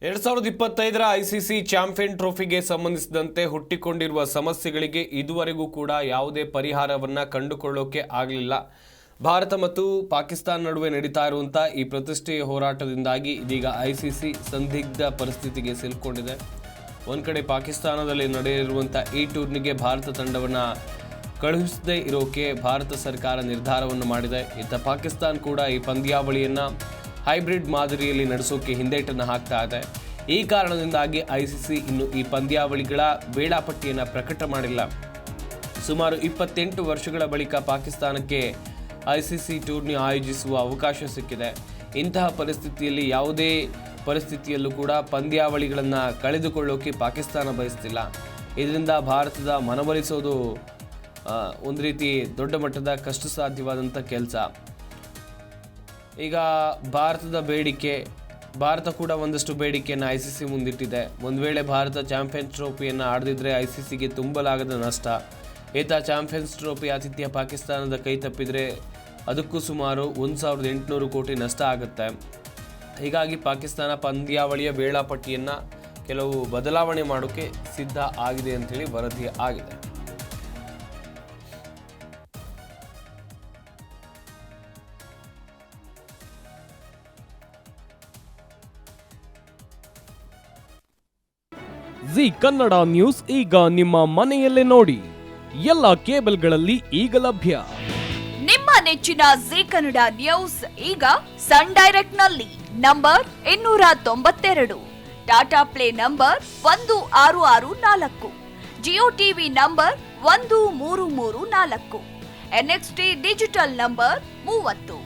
2025ರ ICC champion ಟ್ರೋಫಿಗೆ ಸಂಬಂಧಿಸಿದಂತೆ ಹುಟ್ಟಿಕೊಂಡಿರುವ ಸಮಸ್ಯೆಗಳಿಗೆ ಇದುವರೆಗೂ ಕೂಡ ಯಾವುದೇ ಪರಿಹಾರವನ್ನು ಕಂಡುಕೊಳ್ಳೋಕೆ ಆಗಲಿಲ್ಲ. ಭಾರತ ಮತ್ತು ಪಾಕಿಸ್ತಾನ ನಡುವೆ ನಡೀತಾ ಇರುವಂಥ ಈ ಪ್ರತಿಷ್ಠೆಯ ಹೋರಾಟದಿಂದಾಗಿ ಇದೀಗ ಐಸಿಸಿ ಸಂದಿಗ್ಧ ಪರಿಸ್ಥಿತಿಗೆ ಸಿಲುಕೊಂಡಿದೆ. ಒಂದು ಕಡೆ ಪಾಕಿಸ್ತಾನದಲ್ಲಿ ನಡೆಯಲಿರುವಂಥ ಈ ಟೂರ್ನಿಗೆ ಭಾರತ ತಂಡವನ್ನು ಕಳುಹಿಸದೇ ಇರೋಕೆ ಭಾರತ ಸರ್ಕಾರ ನಿರ್ಧಾರವನ್ನು ಮಾಡಿದೆ. ಇತ್ತ ಪಾಕಿಸ್ತಾನ ಕೂಡ ಈ ಪಂದ್ಯಾವಳಿಯನ್ನು ಹೈಬ್ರಿಡ್ ಮಾದರಿಯಲ್ಲಿ ನಡೆಸೋಕೆ ಹಿಂದೇಟನ್ನು ಹಾಕ್ತಾ ಇದೆ. ಈ ಕಾರಣದಿಂದಾಗಿ ಐಸಿಸಿ ಇನ್ನು ಈ ಪಂದ್ಯಾವಳಿಗಳ ವೇಳಾಪಟ್ಟಿಯನ್ನು ಪ್ರಕಟ ಮಾಡಿಲ್ಲ. ಸುಮಾರು 28 ವರ್ಷಗಳ ಬಳಿಕ ಪಾಕಿಸ್ತಾನಕ್ಕೆ ಐಸಿಸಿ ಟೂರ್ನಿ ಆಯೋಜಿಸುವ ಅವಕಾಶ ಸಿಕ್ಕಿದೆ. ಇಂತಹ ಪರಿಸ್ಥಿತಿಯಲ್ಲಿ ಯಾವುದೇ ಪರಿಸ್ಥಿತಿಯಲ್ಲೂ ಕೂಡ ಪಂದ್ಯಾವಳಿಗಳನ್ನು ಕಳೆದುಕೊಳ್ಳೋಕೆ ಪಾಕಿಸ್ತಾನ ಬಯಸ್ತಿಲ್ಲ. ಇದರಿಂದ ಭಾರತದ ಮನವೊಲಿಸೋದು ಒಂದು ರೀತಿ ದೊಡ್ಡ ಮಟ್ಟದ ಕಷ್ಟ ಸಾಧ್ಯವಾದಂಥ ಕೆಲಸ. ಈಗ ಭಾರತ ಕೂಡ ಒಂದಷ್ಟು ಬೇಡಿಕೆಯನ್ನು ಐಸಿಸಿ ಮುಂದಿಟ್ಟಿದೆ. ಒಂದು ವೇಳೆ ಭಾರತ ಚಾಂಪಿಯನ್ಸ್ ಟ್ರೋಫಿಯನ್ನು ಆಡದಿದ್ದರೆ ಐಸಿಸಿಗೆ ತುಂಬಲಾಗದ ನಷ್ಟ. ಈತ ಚಾಂಪಿಯನ್ಸ್ ಟ್ರೋಫಿ ಆತಿಥ್ಯ ಪಾಕಿಸ್ತಾನದ ಕೈ ತಪ್ಪಿದರೆ ಅದಕ್ಕೂ ಸುಮಾರು 1800 ಕೋಟಿ ನಷ್ಟ ಆಗುತ್ತೆ. ಹೀಗಾಗಿ ಪಾಕಿಸ್ತಾನ ಪಂದ್ಯಾವಳಿಯ ವೇಳಾಪಟ್ಟಿಯನ್ನು ಕೆಲವು ಬದಲಾವಣೆ ಮಾಡೋಕ್ಕೆ ಸಿದ್ಧ ಆಗಿದೆ ಅಂತೇಳಿ ವರದಿ ಆಗಿದೆ. ಜಿ ಕನ್ನಡ ನ್ಯೂಸ್ ಈಗ ನಿಮ್ಮ ಮನೆಯಲ್ಲೇ ನೋಡಿ. ಎಲ್ಲ ಕೇಬಲ್ಗಳಲ್ಲಿ ಈಗ ಲಭ್ಯ. ನಿಮ್ಮ ನೆಚ್ಚಿನ ಜಿ ಕನ್ನಡ ನ್ಯೂಸ್ ಈಗ ಸನ್ ಡೈರೆಕ್ಟ್ ನಲ್ಲಿ number 292, Tata play number 1664, Jio TV number 1334, NXT digital number 30,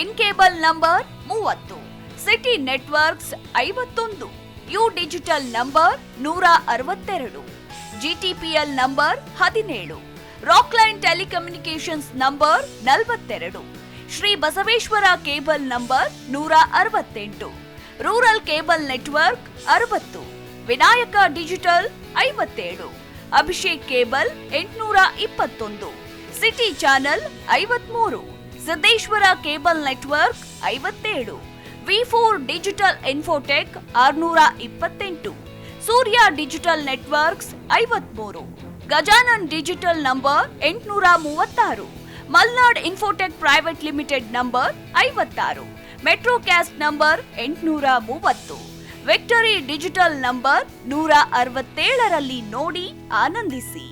N cable number 30, city networks 51, U digital number 162, GTPL number 17, Rockline telecommunications number 42, Shri Basaveshwara cable number 168, rural cable network 60, Vinayaka digital 57, Abhishek cable 821, city channel 53, Siddeshwara cable network 57, V4 digital Infotech 628, ಸೂರ್ಯ digital networks 53, Gajanan digital number 836, Malnad infotech private limited number 56, Metrocast number 830, victory digital number 167ರಲ್ಲಿ ನೋಡಿ ಆನಂದಿಸಿ.